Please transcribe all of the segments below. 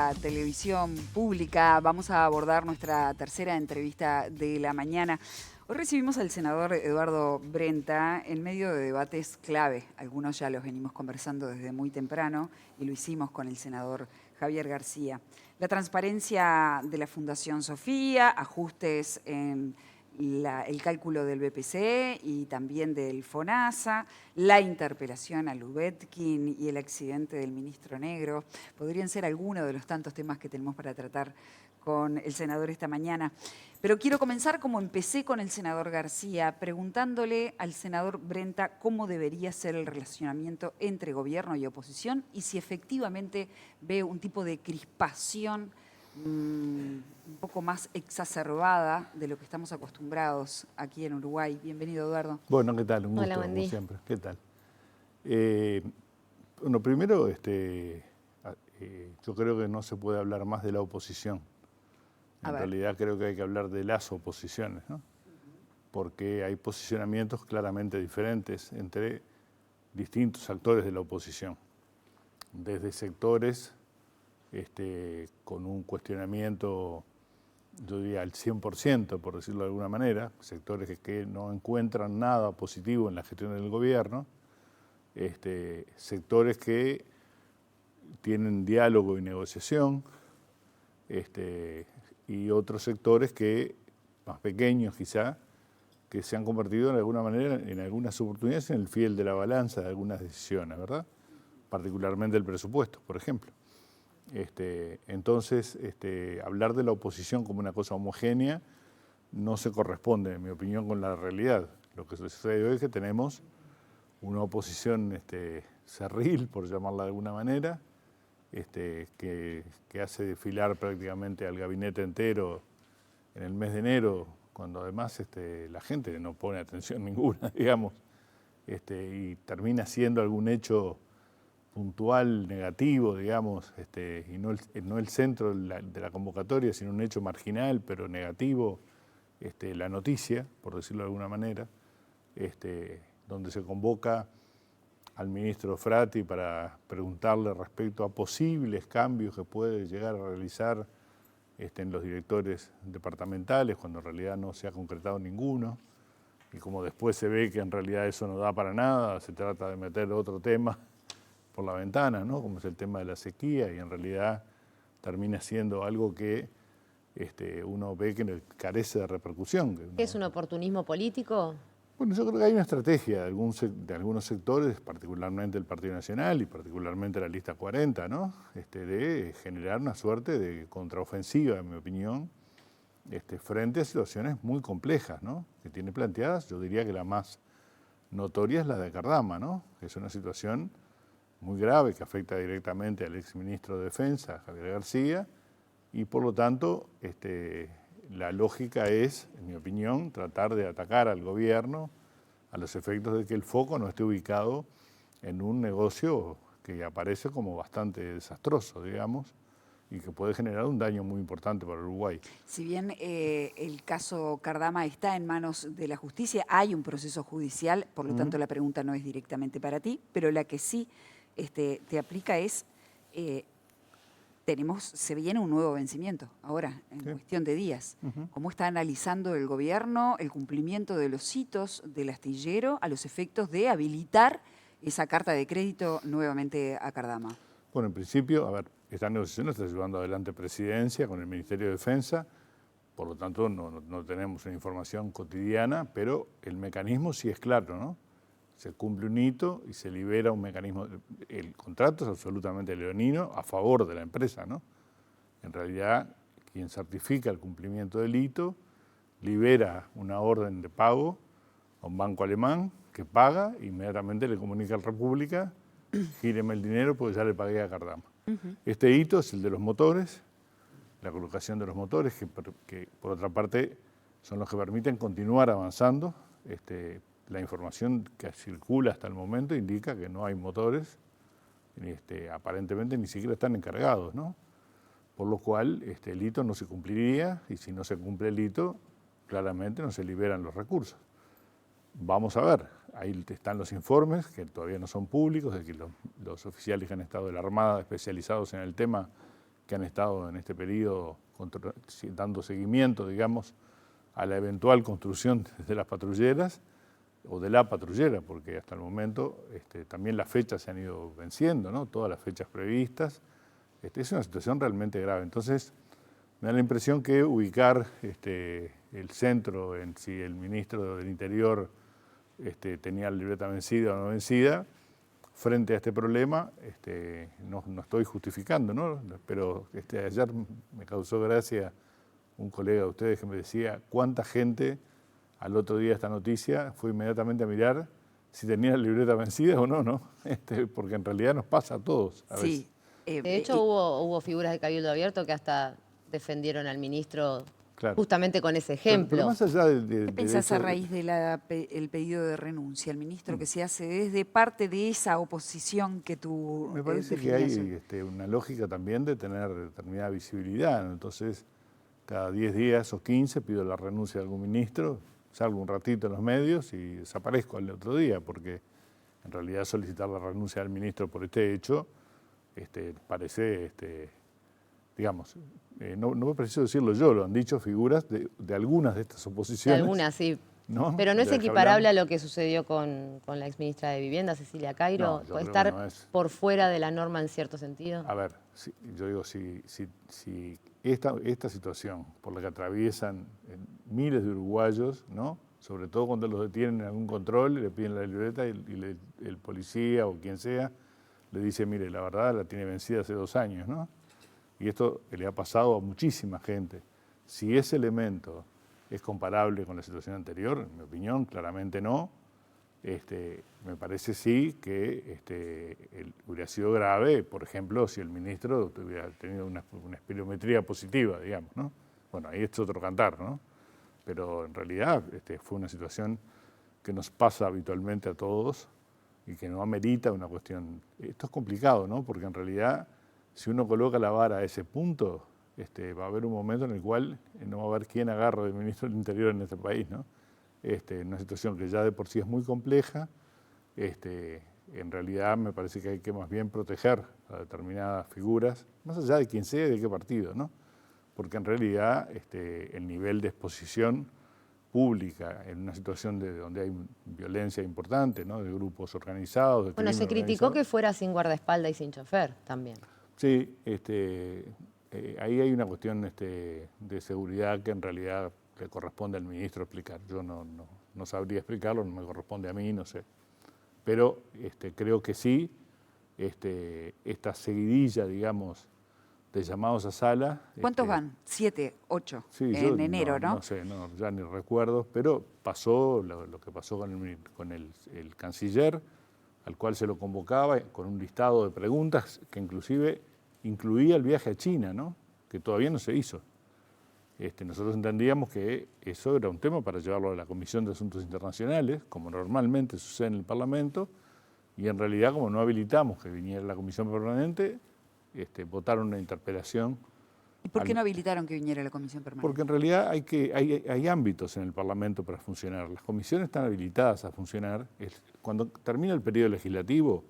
La televisión pública. Vamos a abordar nuestra tercera entrevista de la mañana. Hoy recibimos al senador Eduardo Brenta en medio de debates clave. Algunos ya los venimos conversando desde muy temprano y lo hicimos con el senador Javier García. La transparencia de la Fundación Sofía, ajustes en el cálculo del BPC y también del FONASA, la interpelación a Lubetkin y el accidente del ministro Negro. Podrían ser algunos de los tantos temas que tenemos para tratar con el senador esta mañana. Pero quiero comenzar como empecé con el senador García, preguntándole al senador Brenta cómo debería ser el relacionamiento entre gobierno y oposición y si efectivamente ve un tipo de crispación un poco más exacerbada de lo que estamos acostumbrados aquí en Uruguay. Bienvenido, Eduardo. Bueno, ¿qué tal? Un gusto, Hola, buen día. como siempre. ¿Qué tal? Bueno, primero, yo creo que no se puede hablar más de la oposición. En realidad creo que hay que hablar de las oposiciones, ¿no? Porque hay posicionamientos claramente diferentes entre distintos actores de la oposición. Desde sectores con un cuestionamiento, yo diría al 100%, por decirlo de alguna manera, sectores que no encuentran nada positivo en la gestión del gobierno, sectores que tienen diálogo y negociación, y otros sectores que, más pequeños quizá, que se han convertido de alguna manera, en algunas oportunidades, en el fiel de la balanza de algunas decisiones, ¿verdad? Particularmente el presupuesto, por ejemplo. Entonces, hablar de la oposición como una cosa homogénea no se corresponde, en mi opinión, con la realidad. Lo que sucede hoy es que tenemos una oposición cerril, por llamarla de alguna manera, que hace desfilar prácticamente al gabinete entero en el mes de enero, cuando además la gente no pone atención ninguna, digamos, y termina siendo algún hecho puntual, negativo, digamos, y no el centro de la convocatoria, sino un hecho marginal, pero negativo, la noticia, por decirlo de alguna manera, donde se convoca al ministro Frati para preguntarle respecto a posibles cambios que puede llegar a realizar en los directores departamentales, cuando en realidad no se ha concretado ninguno, y como después se ve que en realidad eso no da para nada, se trata de meter otro tema por la ventana, ¿no? Como es el tema de la sequía, y en realidad termina siendo algo que uno ve que carece de repercusión. ¿Es un oportunismo político? Bueno, yo creo que hay una estrategia de algunos sectores, particularmente el Partido Nacional y particularmente la Lista 40, ¿no? De generar una suerte de contraofensiva, en mi opinión, frente a situaciones muy complejas, ¿no? Que tiene planteadas. Yo diría que la más notoria es la de Cardama, ¿no? Que es una situación muy grave que afecta directamente al exministro de Defensa, Javier García, y por lo tanto la lógica es, en mi opinión, tratar de atacar al gobierno a los efectos de que el foco no esté ubicado en un negocio que aparece como bastante desastroso, digamos, y que puede generar un daño muy importante para Uruguay. Si bien el caso Cardama está en manos de la justicia, hay un proceso judicial, por lo tanto la pregunta no es directamente para ti, pero la que sí te aplica es, se viene un nuevo vencimiento ahora, en cuestión de días. ¿Cómo está analizando el gobierno el cumplimiento de los hitos del astillero a los efectos de habilitar esa carta de crédito nuevamente a Cardama? Bueno, en principio, a ver, esta negociación está llevando adelante Presidencia con el Ministerio de Defensa, por lo tanto no tenemos una información cotidiana, pero el mecanismo sí es claro, ¿no? Se cumple un hito y se libera un mecanismo. El contrato es absolutamente leonino a favor de la empresa, ¿no? En realidad, quien certifica el cumplimiento del hito libera una orden de pago a un banco alemán que paga, inmediatamente le comunica a la República, gíreme el dinero porque ya le pagué a Cardama. Este hito es el de los motores, la colocación de los motores, que por otra parte son los que permiten continuar avanzando. La información que circula hasta el momento indica que no hay motores, aparentemente ni siquiera están encargados, ¿no? Por lo cual el hito no se cumpliría, y si no se cumple el hito, claramente no se liberan los recursos. Vamos a ver, ahí están los informes que todavía no son públicos, de que los oficiales que han estado de la Armada especializados en el tema, que han estado en este periodo dando seguimiento, digamos, a la eventual construcción de las patrulleras o de la patrullera, porque hasta el momento también las fechas se han ido venciendo, ¿no? Todas las fechas previstas. Es una situación realmente grave. Entonces, me da la impresión que ubicar el centro en si el ministro del Interior tenía la libreta vencida o no vencida, frente a este problema, no estoy justificando, ¿no? Pero ayer me causó gracia un colega de ustedes que me decía cuánta gente al otro día de esta noticia fue inmediatamente a mirar si tenía la libreta vencida o no, ¿no? Porque en realidad nos pasa a todos a veces. De hecho, hubo figuras de Cabildo Abierto que hasta defendieron al ministro Claro. justamente con ese ejemplo. Pero más allá ¿Qué pensás a raíz del pedido de renuncia al ministro que se hace desde parte de esa oposición que tú Me parece que hay una lógica también de tener determinada visibilidad, ¿no? Entonces, cada 10 días o 15 pido la renuncia de algún ministro, salgo un ratito en los medios y desaparezco al otro día, porque en realidad solicitar la renuncia del ministro por este hecho parece, digamos, no me preciso decirlo yo, lo han dicho figuras de algunas de estas oposiciones. De algunas, sí. ¿No? Pero no es equiparable a lo que sucedió con la exministra de Vivienda, Cecilia Cairo. No, ¿Puede estar por fuera de la norma en cierto sentido? A ver, yo digo, si esta situación por la que atraviesan miles de uruguayos, ¿no? Sobre todo cuando los detienen en algún control, le piden la libreta y el policía o quien sea le dice, mire, la verdad la tiene vencida hace 2 años, ¿no? Y esto le ha pasado a muchísima gente. Si ese elemento es comparable con la situación anterior, en mi opinión, claramente no. Me parece sí que hubiera sido grave, por ejemplo, si el ministro hubiera tenido una espirometría positiva, digamos, ¿no? Bueno, ahí es otro cantar, ¿no? Pero en realidad fue una situación que nos pasa habitualmente a todos y que no amerita una cuestión. Esto es complicado, ¿no? Porque en realidad, si uno coloca la vara a ese punto, va a haber un momento en el cual no va a haber quién agarre del ministro del Interior en este país, ¿no? Una situación que ya de por sí es muy compleja. En realidad me parece que hay que más bien proteger a determinadas figuras, más allá de quién sea y de qué partido, ¿no? Porque en realidad el nivel de exposición pública en una situación donde hay violencia importante, ¿no? De grupos organizados. De bueno, se criticó que fuera sin guardaespaldas y sin chofer también. Sí, ahí hay una cuestión de seguridad que en realidad le corresponde al ministro explicar. Yo no sabría explicarlo, no me corresponde a mí, no sé. Pero creo que sí, esta seguidilla, digamos, de llamados a sala. ¿Cuántos van? 7, 8 sí, en enero, ¿no? No sé, ya ni recuerdo, pero pasó lo que pasó con el canciller, al cual se lo convocaba con un listado de preguntas que inclusive incluía el viaje a China, ¿no? Que todavía no se hizo. Nosotros entendíamos que eso era un tema para llevarlo a la Comisión de Asuntos Internacionales, como normalmente sucede en el Parlamento, y en realidad como no habilitamos que viniera la Comisión Permanente, votaron una interpelación. ¿Y por qué no habilitaron que viniera la Comisión Permanente? Porque en realidad hay ámbitos en el Parlamento para funcionar. Las comisiones están habilitadas a funcionar. Cuando termina el periodo legislativo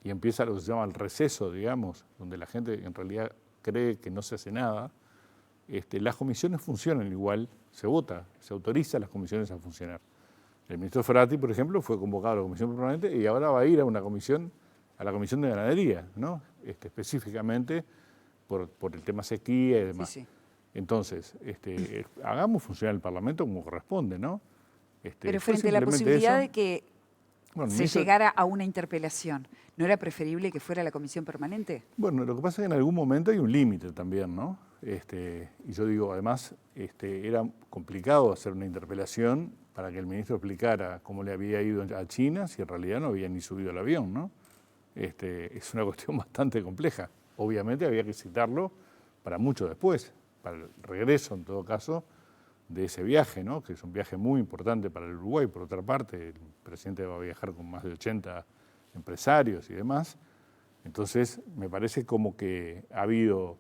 y empieza lo que se llama el receso, digamos, donde la gente en realidad cree que no se hace nada, las comisiones funcionan igual, se vota, se autoriza a las comisiones a funcionar. El ministro Ferrati, por ejemplo, fue convocado a la Comisión Permanente y ahora va a ir a la Comisión de Ganadería, ¿no? Específicamente por el tema sequía y demás. Sí, sí. Entonces, hagamos funcionar el Parlamento como corresponde, ¿no? Pero frente a la posibilidad de que se llegara a una interpelación, ¿no era preferible que fuera la Comisión Permanente? Bueno, lo que pasa es que en algún momento hay un límite también, ¿no? Y yo digo, además, era complicado hacer una interpelación para que el ministro explicara cómo le había ido a China si en realidad no había ni subido al avión, ¿no? Es una cuestión bastante compleja. Obviamente había que citarlo para mucho después, para el regreso, en todo caso, de ese viaje, ¿no? Que es un viaje muy importante para el Uruguay. Por otra parte, el presidente va a viajar con más de 80 empresarios y demás. Entonces, me parece como que ha habido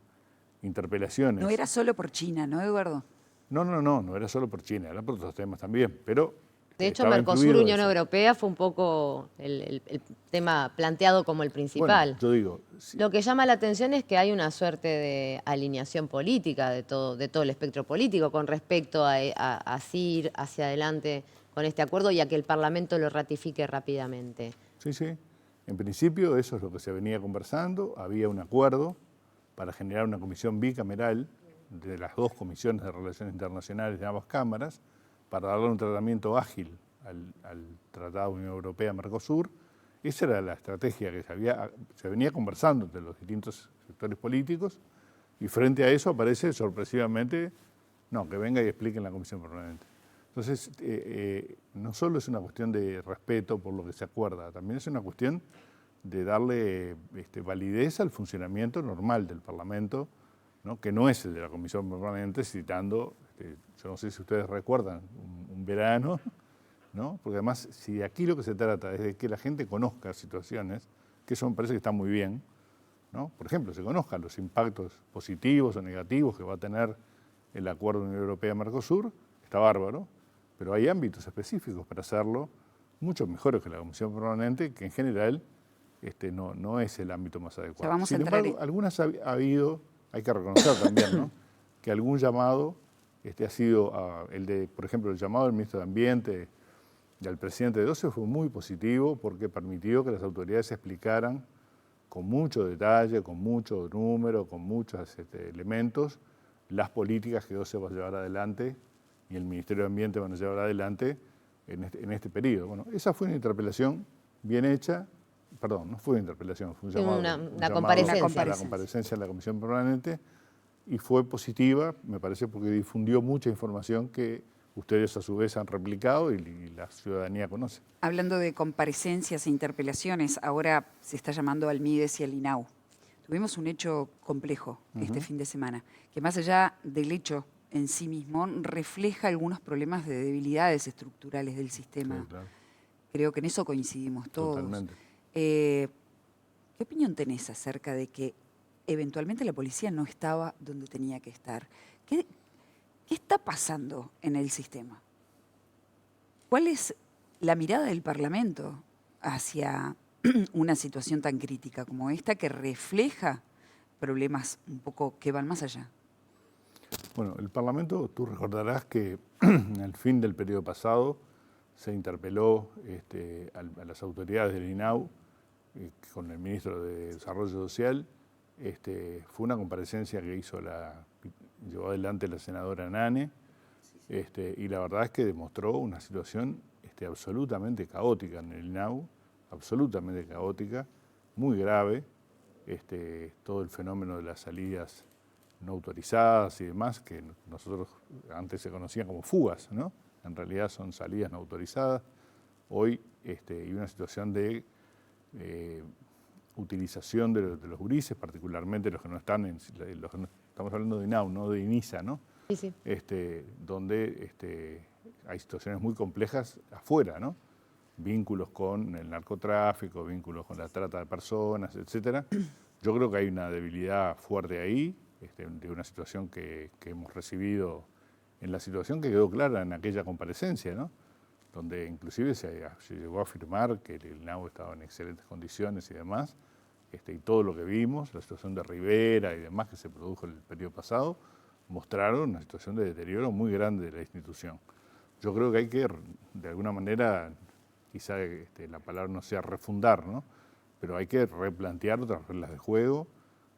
interpelaciones. No era solo por China, ¿no, Eduardo? No era solo por China, era por otros temas también. Pero De hecho, estaba Mercosur, incluido Unión eso. Europea fue un poco el tema planteado como el principal. Bueno, yo digo, Lo que llama la atención es que hay una suerte de alineación política de todo el espectro político con respecto a ir hacia adelante con este acuerdo y a que el Parlamento lo ratifique rápidamente. sí, sí. En principio eso es lo que se venía conversando. Había un acuerdo para generar una comisión bicameral de las dos comisiones de Relaciones Internacionales de ambas cámaras para darle un tratamiento ágil al Tratado Unión Europea-Mercosur. Esa era la estrategia que se venía conversando entre los distintos sectores políticos y frente a eso aparece sorpresivamente, no, que venga y explique en la Comisión Permanente. Entonces, no solo es una cuestión de respeto por lo que se acuerda, también es una cuestión de darle validez al funcionamiento normal del Parlamento, ¿no? Que no es el de la Comisión Permanente, citando, yo no sé si ustedes recuerdan, un verano, ¿no? Porque además, si aquí lo que se trata es de que la gente conozca situaciones, que eso me parece que está muy bien, ¿no? Por ejemplo, se conozcan los impactos positivos o negativos que va a tener el acuerdo Unión Europea-Mercosur, está bárbaro, pero hay ámbitos específicos para hacerlo, mucho mejores que la Comisión Permanente, que en general no es el ámbito más adecuado. O sea, vamos a Sin entrar embargo, algunas ha habido, hay que reconocer también, ¿no? Que algún llamado ha sido, por ejemplo, el llamado del ministro de Ambiente y al presidente de OCE fue muy positivo porque permitió que las autoridades explicaran con mucho detalle, con mucho número, con muchos elementos, las políticas que OCE va a llevar adelante y el Ministerio de Ambiente van a llevar adelante en este periodo. Bueno, esa fue una interpelación bien hecha, perdón, no fue una interpelación, fue un llamado, Una comparecencia. a la comparecencia en la Comisión Permanente y fue positiva, me parece, porque difundió mucha información que ustedes a su vez han replicado y la ciudadanía conoce. Hablando de comparecencias e interpelaciones, ahora se está llamando al MIDES y al INAU. Tuvimos un hecho complejo este fin de semana, que más allá del hecho en sí mismo, refleja algunos problemas de debilidades estructurales del sistema. Sí, claro. Creo que en eso coincidimos todos. Totalmente. ¿Qué opinión tenés acerca de que eventualmente la policía no estaba donde tenía que estar? ¿Qué está pasando en el sistema? ¿Cuál es la mirada del Parlamento hacia una situación tan crítica como esta que refleja problemas un poco que van más allá? Bueno, el Parlamento, tú recordarás que al fin del periodo pasado se interpeló a las autoridades del INAU con el ministro de Desarrollo Social. Fue una comparecencia que llevó adelante la senadora Nane, y la verdad es que demostró una situación absolutamente caótica en el INAU, absolutamente caótica, muy grave, todo el fenómeno de las salidas no autorizadas y demás, que nosotros antes se conocían como fugas, ¿no? En realidad son salidas no autorizadas. Hoy hay una situación de utilización de los gurises, particularmente los que no están estamos hablando de INAU, no de INISA, ¿no? Sí, sí. Donde hay situaciones muy complejas afuera, ¿no? Vínculos con el narcotráfico, vínculos con la trata de personas, etcétera. Yo creo que hay una debilidad fuerte ahí, de una situación que hemos recibido en la situación que quedó clara en aquella comparecencia, ¿no? Donde inclusive se llegó a afirmar que el INAU estaba en excelentes condiciones y demás, y todo lo que vimos, la situación de Rivera y demás que se produjo en el periodo pasado, mostraron una situación de deterioro muy grande de la institución. Yo creo que hay que, de alguna manera, quizá la palabra no sea refundar, ¿no? Pero hay que replantear otras reglas de juego,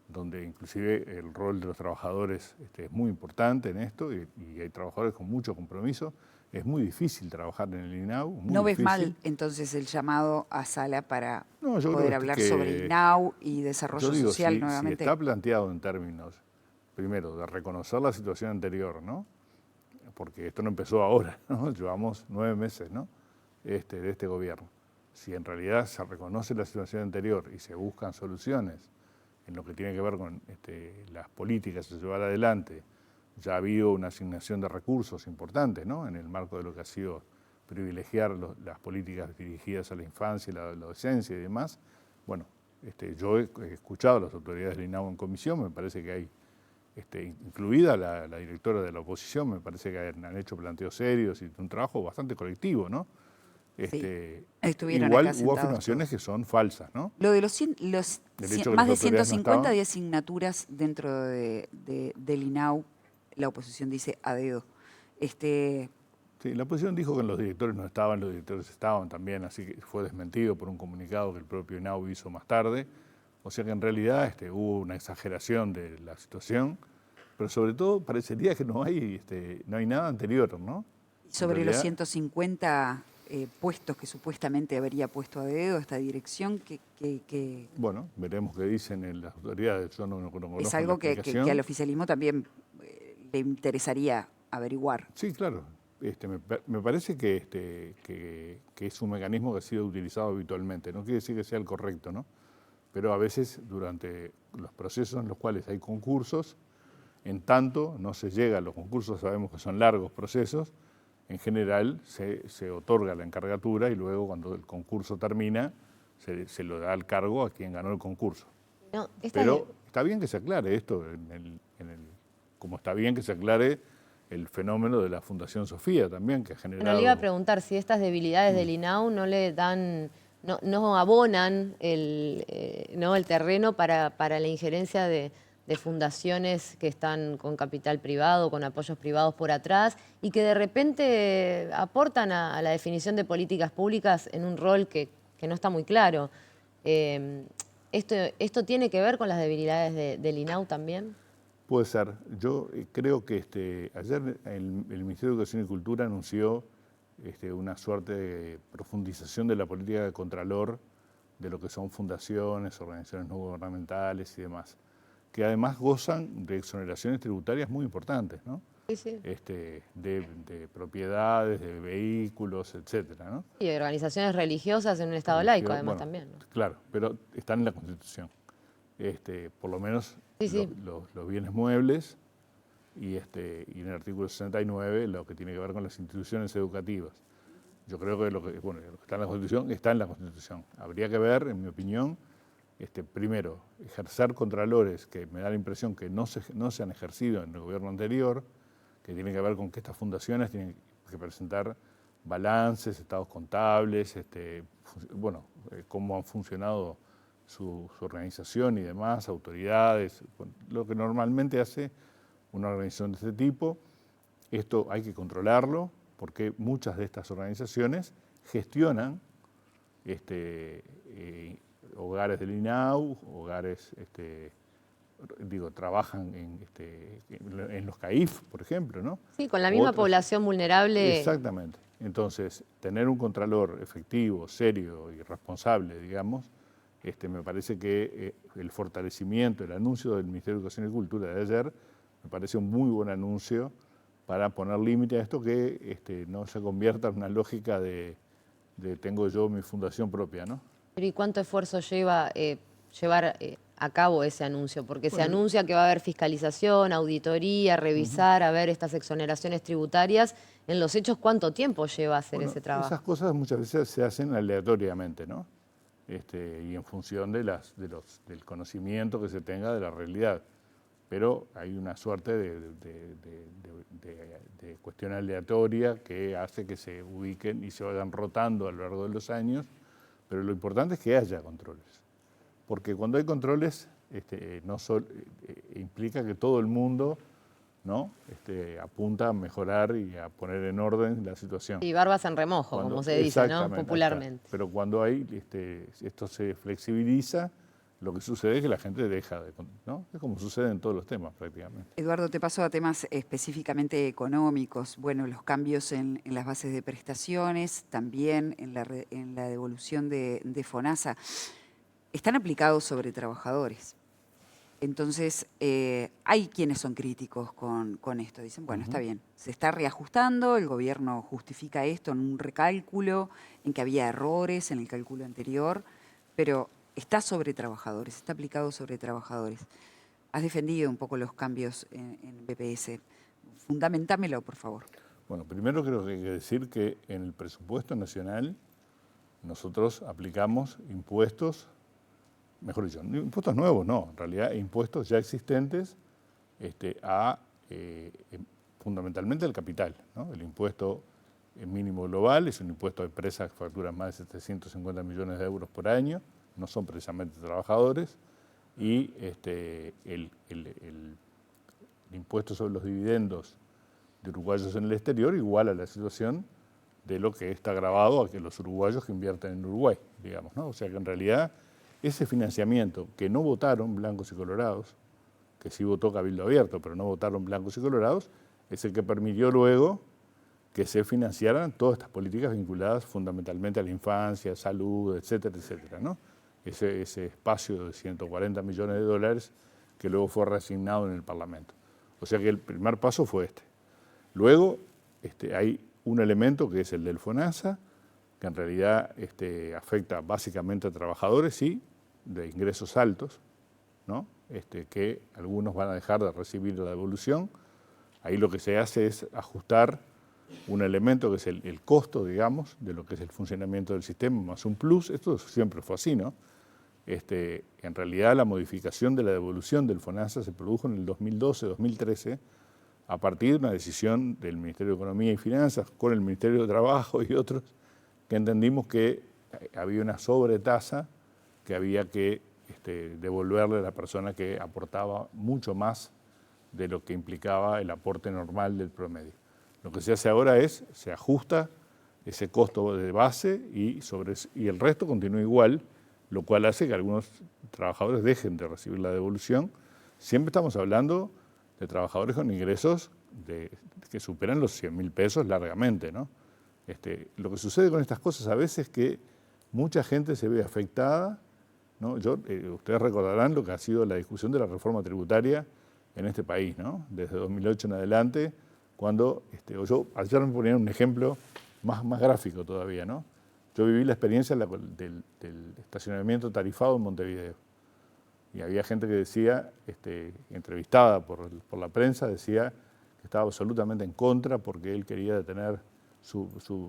donde inclusive el rol de los trabajadores es muy importante en esto y hay trabajadores con mucho compromiso. Es muy difícil trabajar en el INAU. Muy ¿No ves difícil. mal entonces el llamado a Sala para No, yo poder creo hablar que sobre INAU y desarrollo yo digo, social si nuevamente? está planteado en términos, primero, de reconocer la situación anterior, ¿no? Porque esto no empezó ahora, ¿no? Llevamos 9 meses, ¿no? de este gobierno. Si en realidad se reconoce la situación anterior y se buscan soluciones en lo que tiene que ver con las políticas a llevar adelante, ya ha habido una asignación de recursos importantes, ¿no? En el marco de lo que ha sido privilegiar las políticas dirigidas a la infancia, la adolescencia y demás. Bueno, yo he escuchado a las autoridades del INAU en comisión, me parece que hay incluida la directora de la oposición, me parece que han hecho planteos serios y un trabajo bastante colectivo, ¿no? Estuvieron Igual acá hubo sentados afirmaciones todos. que son falsas, ¿no? Lo de El hecho que más las de autoridades no 150 estaban. de asignaturas dentro del INAU, la oposición dice a dedo. Sí, la oposición dijo que los directores no estaban, los directores estaban también, así que fue desmentido por un comunicado que el propio INAU hizo más tarde. O sea que en realidad hubo una exageración de la situación, pero sobre todo parecería que no hay nada anterior, ¿no? En Sobre los realidad, 150 puestos que supuestamente habría puesto a dedo esta dirección, que bueno, veremos qué dicen en las autoridades. Yo no conozco es la algo que explicación. al oficialismo también le interesaría averiguar. Sí, claro. Me parece que es un mecanismo que ha sido utilizado habitualmente. No quiere decir que sea el correcto, ¿no? Pero a veces durante los procesos en los cuales hay concursos, en tanto no se llega a los concursos, sabemos que son largos procesos, en general se otorga la encargatura y luego cuando el concurso termina se lo da el cargo a quien ganó el concurso. No, Pero está bien que se aclare esto, como está bien que se aclare el fenómeno de la Fundación Sofía también, que ha bueno, le iba a generado... preguntar si estas debilidades del INAU no le dan, no abonan ¿no? el terreno para la injerencia de fundaciones que están con capital privado, con apoyos privados por atrás, y que de repente aportan a la definición de políticas públicas en un rol que no está muy claro. ¿Esto tiene que ver con las debilidades del INAU también? Puede ser. Yo creo que ayer el Ministerio de Educación y Cultura anunció una suerte de profundización de la política de contralor de lo que son fundaciones, organizaciones no gubernamentales y demás, que además gozan de exoneraciones tributarias muy importantes, ¿no? Sí, sí. De propiedades, de vehículos, etcétera, ¿no? Y organizaciones religiosas en un Estado laico, además, también, ¿no? Claro, pero están en la Constitución. Por lo menos Sí, sí. los bienes muebles y en el artículo 69 lo que tiene que ver con las instituciones educativas. Yo creo que lo que está en la Constitución está en la Constitución. Habría que ver, en mi opinión, primero, ejercer contralores que me da la impresión que no se han ejercido en el gobierno anterior, que tiene que ver con que estas fundaciones tienen que presentar balances, estados contables, cómo han funcionado su organización y demás, autoridades, lo que normalmente hace una organización de este tipo. Esto hay que controlarlo porque muchas de estas organizaciones gestionan hogares del INAU, hogares, trabajan en los CAIF, por ejemplo, ¿no? Sí, con la misma población vulnerable. Exactamente. Entonces, tener un contralor efectivo, serio y responsable, digamos, me parece que el fortalecimiento, el anuncio del Ministerio de Educación y Cultura de ayer, me parece un muy buen anuncio para poner límite a esto, que no se convierta en una lógica de tengo yo mi fundación propia, ¿no? Pero ¿y cuánto esfuerzo lleva llevar a cabo ese anuncio? Porque se anuncia que va a haber fiscalización, auditoría, revisar, a ver estas exoneraciones tributarias. En los hechos, ¿cuánto tiempo lleva hacer ese trabajo? Esas cosas muchas veces se hacen aleatoriamente, ¿no? Y en función del conocimiento que se tenga de la realidad. Pero hay una suerte de cuestión aleatoria que hace que se ubiquen y se vayan rotando a lo largo de los años, pero lo importante es que haya controles, porque cuando hay controles implica que todo el mundo, ¿no? Apunta a mejorar y a poner en orden la situación. Y barbas en remojo, como se dice, ¿no? Popularmente. Pero cuando esto se flexibiliza, lo que sucede es que la gente deja de... ¿no? Es como sucede en todos los temas prácticamente. Eduardo, te paso a temas específicamente económicos. Bueno, los cambios en las bases de prestaciones, también en la devolución de FONASA, están aplicados sobre trabajadores. Entonces, hay quienes son críticos con esto. Dicen, bueno, está bien, se está reajustando, el gobierno justifica esto en un recálculo, en que había errores en el cálculo anterior, pero está sobre trabajadores, está aplicado sobre trabajadores. Has defendido un poco los cambios en BPS. Fundamentámelo, por favor. Bueno, primero creo que hay que decir que en el presupuesto nacional nosotros aplicamos impuestos, mejor dicho, impuestos nuevos no, en realidad impuestos ya existentes fundamentalmente el capital, ¿no? El impuesto mínimo global es un impuesto a empresas que facturan más de 750 millones de euros por año, no son precisamente trabajadores, y el impuesto sobre los dividendos de uruguayos en el exterior igual a la situación de lo que está grabado a que los uruguayos que invierten en Uruguay, digamos, ¿no? O sea que en realidad ese financiamiento que no votaron blancos y colorados, que sí votó Cabildo Abierto, pero no votaron blancos y colorados, es el que permitió luego que se financiaran todas estas políticas vinculadas fundamentalmente a la infancia, salud, etcétera, etcétera, ¿no? Ese espacio de 140 millones de dólares que luego fue reasignado en el Parlamento. O sea que el primer paso fue este. Luego hay un elemento que es el del FONASA, que en realidad afecta básicamente a trabajadores, sí, de ingresos altos, ¿no? Que algunos van a dejar de recibir la devolución. Ahí lo que se hace es ajustar un elemento que es el costo, digamos, de lo que es el funcionamiento del sistema, más un plus. Esto siempre fue así, ¿no? En realidad la modificación de la devolución del FONASA se produjo en el 2012-2013 a partir de una decisión del Ministerio de Economía y Finanzas con el Ministerio de Trabajo y otros, que entendimos que había una sobretasa que había que devolverle a la persona que aportaba mucho más de lo que implicaba el aporte normal del promedio. Lo que se hace ahora es, se ajusta ese costo de base y el resto continúa igual, lo cual hace que algunos trabajadores dejen de recibir la devolución. Siempre estamos hablando de trabajadores con ingresos que superan los 100.000 pesos largamente, ¿no? Lo que sucede con estas cosas a veces es que mucha gente se ve afectada, ¿no? Ustedes recordarán lo que ha sido la discusión de la reforma tributaria en este país, ¿no? Desde 2008 en adelante, cuando ayer me ponían un ejemplo más gráfico todavía, ¿no? Yo viví la experiencia del estacionamiento tarifado en Montevideo. Y había gente que decía, entrevistada por la prensa, decía que estaba absolutamente en contra porque él quería detener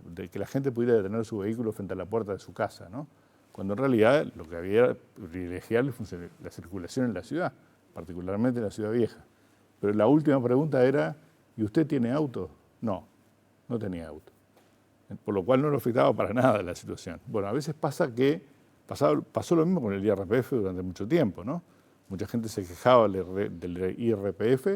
de que la gente pudiera detener su vehículo frente a la puerta de su casa, ¿no? Cuando en realidad lo que había era privilegiar la circulación en la ciudad, particularmente en la ciudad vieja. Pero la última pregunta era, ¿y usted tiene auto? No, no tenía auto. Por lo cual no lo afectaba para nada la situación. Bueno, a veces pasó lo mismo con el IRPF durante mucho tiempo, ¿no? Mucha gente se quejaba del IRPF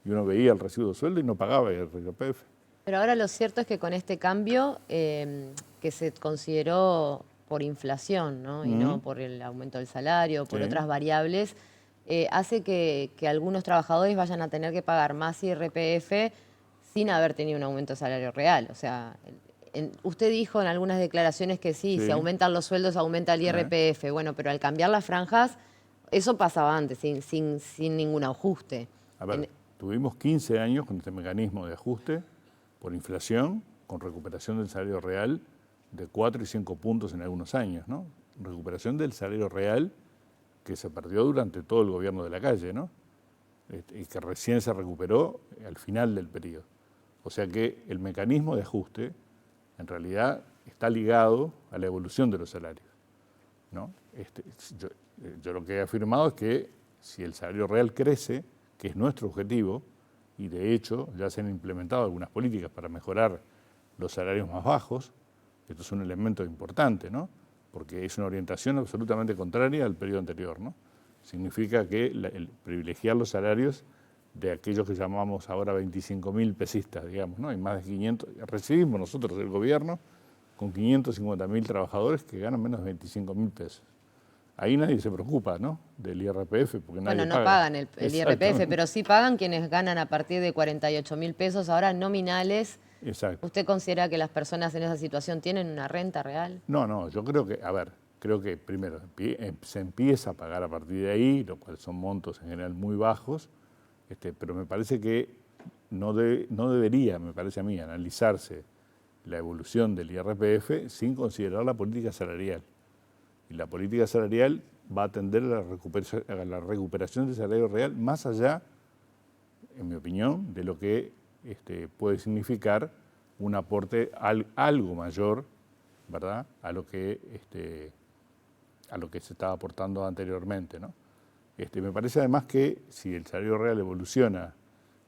y uno veía el recibo de sueldo y no pagaba el IRPF. Pero ahora lo cierto es que con este cambio que se consideró por inflación, ¿no? Y no por el aumento del salario, por otras variables, hace que algunos trabajadores vayan a tener que pagar más IRPF sin haber tenido un aumento de salario real. O sea, usted dijo en algunas declaraciones que sí, si aumentan los sueldos aumenta el IRPF. Bueno, pero al cambiar las franjas, eso pasaba antes, sin ningún ajuste. A ver, tuvimos 15 años con este mecanismo de ajuste por inflación, con recuperación del salario real de 4 y 5 puntos en algunos años, ¿no? Recuperación del salario real que se perdió durante todo el gobierno de Lacalle, ¿no? Y que recién se recuperó al final del periodo. O sea que el mecanismo de ajuste en realidad está ligado a la evolución de los salarios, ¿no? Yo lo que he afirmado es que si el salario real crece, que es nuestro objetivo, y de hecho ya se han implementado algunas políticas para mejorar los salarios más bajos, esto es un elemento importante, ¿no? Porque es una orientación absolutamente contraria al periodo anterior, ¿no? Significa que el privilegiar los salarios de aquellos que llamamos ahora 25.000 pesistas, digamos, ¿no? Hay más de 500, recibimos nosotros del gobierno con 550.000 trabajadores que ganan menos de 25.000 pesos. Ahí nadie se preocupa, ¿no? Del IRPF, porque nadie no pagan el IRPF, pero sí pagan quienes ganan a partir de 48.000 pesos, ahora nominales. Exacto. ¿Usted considera que las personas en esa situación tienen una renta real? No, yo creo que, creo que primero se empieza a pagar a partir de ahí, lo cual son montos en general muy bajos, pero me parece que no debería, me parece a mí, analizarse la evolución del IRPF sin considerar la política salarial. Y la política salarial va a tender a la recuperación del salario real más allá, en mi opinión, de lo que puede significar un aporte algo mayor, ¿verdad?, a lo que se estaba aportando anteriormente, ¿no? Me parece además que si el salario real evoluciona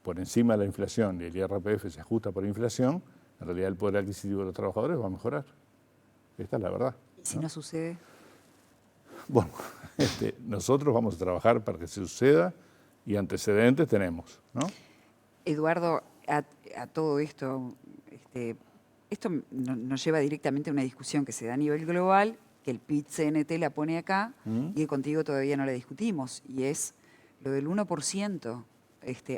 por encima de la inflación y el IRPF se ajusta por inflación, en realidad el poder adquisitivo de los trabajadores va a mejorar. Esta es la verdad. ¿Y si no sucede? Bueno, nosotros vamos a trabajar para que se suceda y antecedentes tenemos, ¿no? Eduardo, a todo esto, esto nos lleva directamente a una discusión que se da a nivel global, que el PIT-CNT la pone acá y que contigo todavía no la discutimos, y es lo del 1%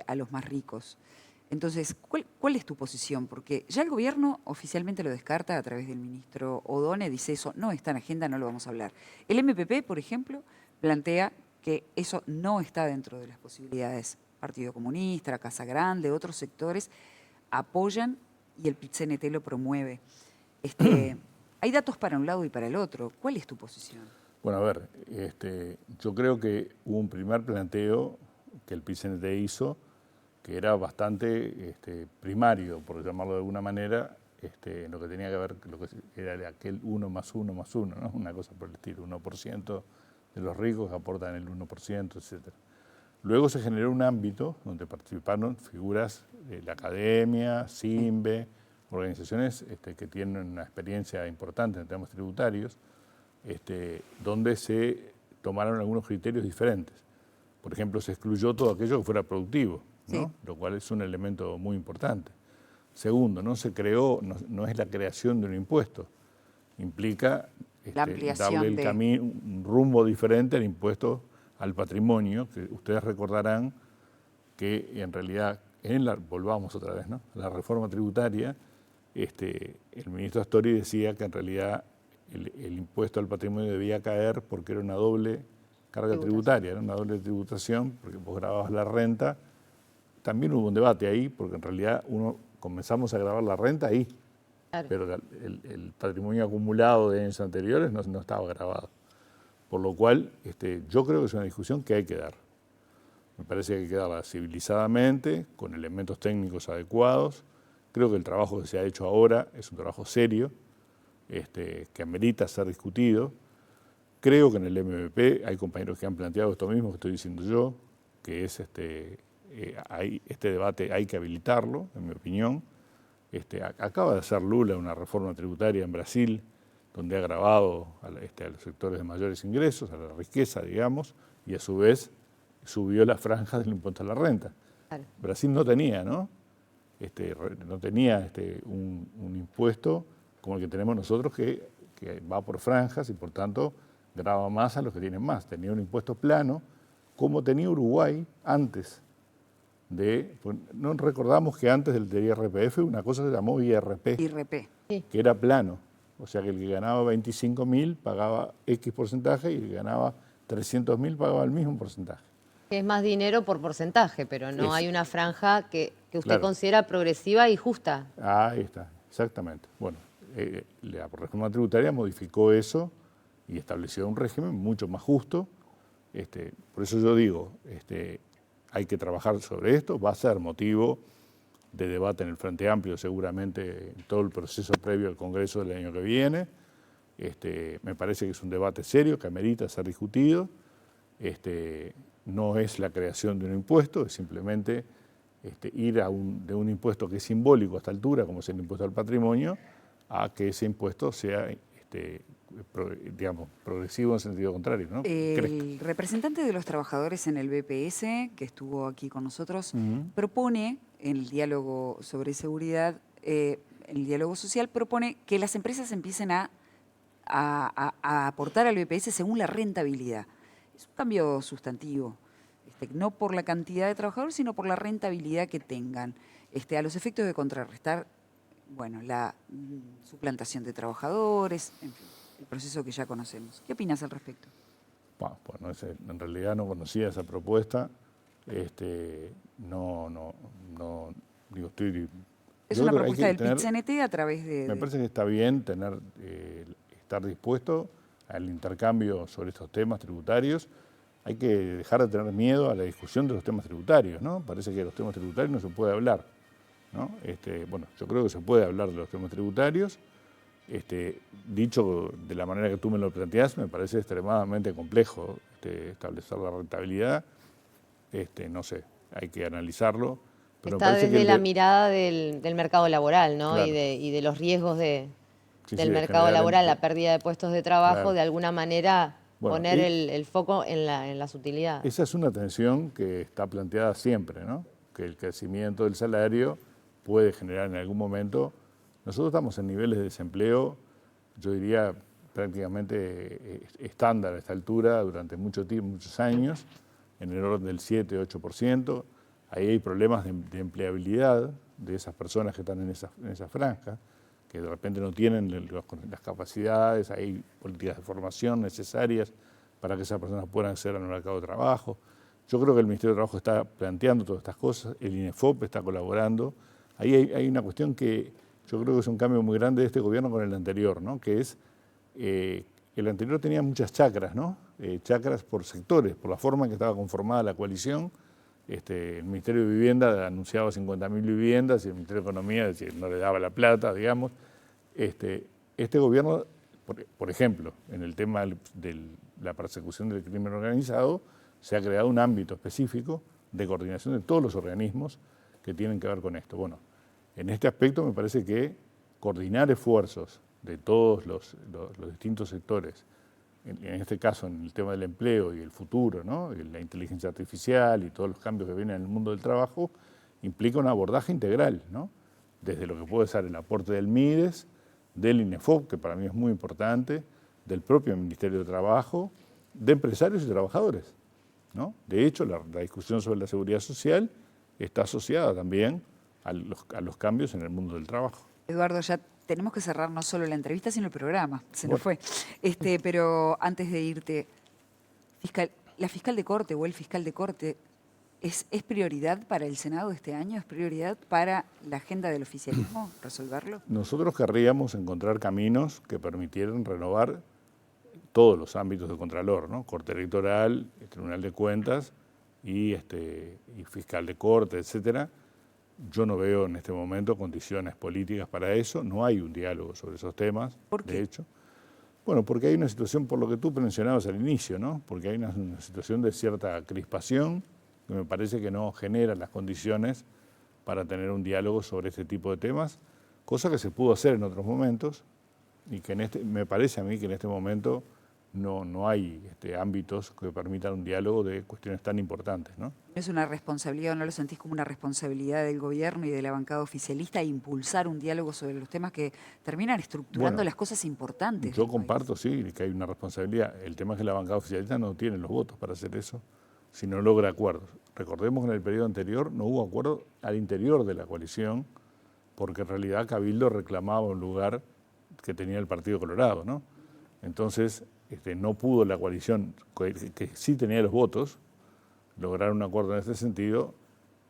a los más ricos. Entonces, ¿cuál es tu posición? Porque ya el gobierno oficialmente lo descarta a través del ministro Odone, dice eso no está en agenda, no lo vamos a hablar. El MPP, por ejemplo, plantea que eso no está dentro de las posibilidades. Partido Comunista, Casa Grande, otros sectores apoyan y el PIT-CNT lo promueve. Hay datos para un lado y para el otro. ¿Cuál es tu posición? Bueno, a ver, yo creo que hubo un primer planteo que el PIT-CNT hizo que era bastante primario, por llamarlo de alguna manera, en lo que tenía que ver, lo que era aquel 1 más 1 más 1, ¿no? Una cosa por el estilo, 1% de los ricos aportan el 1%, etc. Luego se generó un ámbito donde participaron figuras de la academia, CIMBE, organizaciones que tienen una experiencia importante en temas tributarios, donde se tomaron algunos criterios diferentes. Por ejemplo, se excluyó todo aquello que fuera productivo, ¿no? Sí. Lo cual es un elemento muy importante. Segundo, no se creó, no es la creación de un impuesto, implica darle el camino, un rumbo diferente al impuesto al patrimonio, que ustedes recordarán que en realidad, volvamos otra vez, ¿no? La reforma tributaria, el ministro Astori decía que en realidad el impuesto al patrimonio debía caer porque era una doble carga tributaria, era una doble tributación, porque vos grababas la renta. También hubo un debate ahí, porque en realidad comenzamos a grabar la renta ahí, claro, pero el patrimonio acumulado de años anteriores no estaba grabado. Por lo cual, yo creo que es una discusión que hay que dar. Me parece que hay que darla civilizadamente, con elementos técnicos adecuados. Creo que el trabajo que se ha hecho ahora es un trabajo serio, que amerita ser discutido. Creo que en el MVP hay compañeros que han planteado esto mismo que estoy diciendo yo, que es este debate hay que habilitarlo, en mi opinión. Acaba de hacer Lula una reforma tributaria en Brasil, donde ha agravado a los sectores de mayores ingresos, a la riqueza, digamos, y a su vez subió la franja del impuesto a la renta. Claro. Brasil no tenía, ¿no? No tenía un impuesto como el que tenemos nosotros que va por franjas y por tanto grava más a los que tienen más. Tenía un impuesto plano, como tenía Uruguay antes no recordamos que antes del IRPF una cosa se llamó IRP, que era plano. O sea que el que ganaba 25.000 pagaba X porcentaje y el que ganaba 300.000 pagaba el mismo porcentaje. Es más dinero por porcentaje, pero no hay una franja que usted considera progresiva y justa. Ahí está, exactamente. Bueno, la reforma tributaria modificó eso y estableció un régimen mucho más justo. Por eso yo digo, hay que trabajar sobre esto, va a ser motivo de debate en el Frente Amplio seguramente en todo el proceso previo al Congreso del año que viene. Me parece que es un debate serio que amerita ser discutido. No es la creación de un impuesto, es simplemente ir de un impuesto que es simbólico a esta altura, como es el impuesto al patrimonio, a que ese impuesto sea digamos, progresivo en sentido contrario, ¿no? El representante de los trabajadores en el BPS, que estuvo aquí con nosotros, propone en el diálogo sobre seguridad, en el diálogo social, propone que las empresas empiecen a aportar al BPS según la rentabilidad. Es un cambio sustantivo, no por la cantidad de trabajadores, sino por la rentabilidad que tengan, a los efectos de contrarrestar, bueno, la suplantación de trabajadores, en fin, el proceso que ya conocemos. ¿Qué opinas al respecto? Bueno, en realidad no conocía esa propuesta. Es una propuesta del PIT-CNT a través de... Me parece que está bien estar dispuesto al intercambio sobre estos temas tributarios. Hay que dejar de tener miedo a la discusión de los temas tributarios, ¿no? Parece que de los temas tributarios no se puede hablar, ¿no? Bueno, yo creo que se puede hablar de los temas tributarios. Dicho de la manera que tú me lo planteás, me parece extremadamente complejo establecer la rentabilidad, no sé, hay que analizarlo. Pero me Está parece que desde la mirada del mercado laboral, ¿no? Claro. Y de los riesgos Sí, sí, del de mercado generar laboral, la pérdida de puestos de trabajo, Claro. de alguna manera Bueno, poner el foco en las utilidades. Esa es una tensión que está planteada siempre, ¿no? Que el crecimiento del salario puede generar en algún momento. Nosotros estamos en niveles de desempleo, yo diría prácticamente estándar a esta altura durante mucho tiempo, muchos años, en el orden del 7-8%. Ahí hay problemas de empleabilidad de esas personas que están en esa franja, que de repente no tienen las capacidades, hay políticas de formación necesarias para que esas personas puedan acceder al mercado de trabajo. Yo creo que el Ministerio de Trabajo está planteando todas estas cosas, el INEFOP está colaborando. Ahí hay una cuestión que yo creo que es un cambio muy grande de este gobierno con el anterior, ¿no? Que es, el anterior tenía muchas chacras, ¿no? Chacras por sectores, por la forma en que estaba conformada la coalición. El Ministerio de Vivienda anunciaba 50.000 viviendas y el Ministerio de Economía decía, no le daba la plata, digamos. Este gobierno, por ejemplo, en el tema de la persecución del crimen organizado, se ha creado un ámbito específico de coordinación de todos los organismos que tienen que ver con esto. Bueno, en este aspecto me parece que coordinar esfuerzos de todos los distintos sectores, en este caso en el tema del empleo y el futuro, ¿no? La inteligencia artificial y todos los cambios que vienen en el mundo del trabajo, implica un abordaje integral, ¿no? Desde lo que puede ser el aporte del MIDES, del INEFOP, que para mí es muy importante, del propio Ministerio de Trabajo, de empresarios y trabajadores, ¿no? De hecho, la discusión sobre la seguridad social está asociada también a los cambios en el mundo del trabajo. Eduardo, ya tenemos que cerrar no solo la entrevista, sino el programa. Se nos fue. Pero antes de irte, la fiscal de corte o el fiscal de corte, ¿es prioridad para el Senado este año? ¿Es prioridad para la agenda del oficialismo resolverlo? Nosotros querríamos encontrar caminos que permitieran renovar todos los ámbitos de Contralor, ¿no? Corte Electoral, Tribunal de Cuentas y fiscal de corte, etcétera. Yo no veo en este momento condiciones políticas para eso, no hay un diálogo sobre esos temas, ¿Por qué? de hecho. Bueno, porque hay una situación, por lo que tú mencionabas al inicio, ¿no? Porque hay una situación de cierta crispación que me parece que no genera las condiciones para tener un diálogo sobre este tipo de temas, cosa que se pudo hacer en otros momentos y que me parece a mí que en este momento no hay ámbitos que permitan un diálogo de cuestiones tan importantes, ¿no? ¿No es una responsabilidad o no lo sentís como una responsabilidad del gobierno y de la bancada oficialista impulsar un diálogo sobre los temas que terminan estructurando las cosas importantes? Yo comparto, sí, que hay una responsabilidad. El tema es que la bancada oficialista no tiene los votos para hacer eso si no logra acuerdos. Recordemos que en el periodo anterior no hubo acuerdo al interior de la coalición porque en realidad Cabildo reclamaba un lugar que tenía el Partido Colorado, ¿no? Entonces no pudo la coalición, que sí tenía los votos, lograr un acuerdo en este sentido.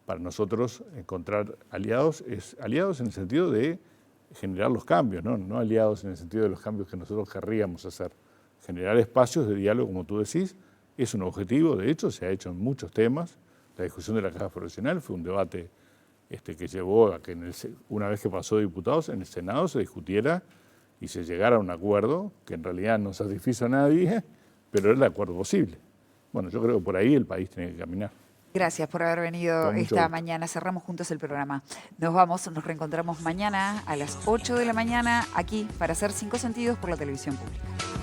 Para nosotros encontrar aliados es aliados en el sentido de generar los cambios, no aliados en el sentido de los cambios que nosotros querríamos hacer. Generar espacios de diálogo, como tú decís, es un objetivo, de hecho se ha hecho en muchos temas. La discusión de la caja profesional fue un debate que llevó a que una vez que pasó de diputados, en el Senado se discutiera y se llegara a un acuerdo que en realidad no satisfizo a nadie, pero era el acuerdo posible. Bueno, yo creo que por ahí el país tiene que caminar. Gracias por haber venido Con mucho esta gusto. mañana. Cerramos juntos el programa. Nos reencontramos mañana a las 8 de la mañana aquí para hacer 5 sentidos por la televisión pública.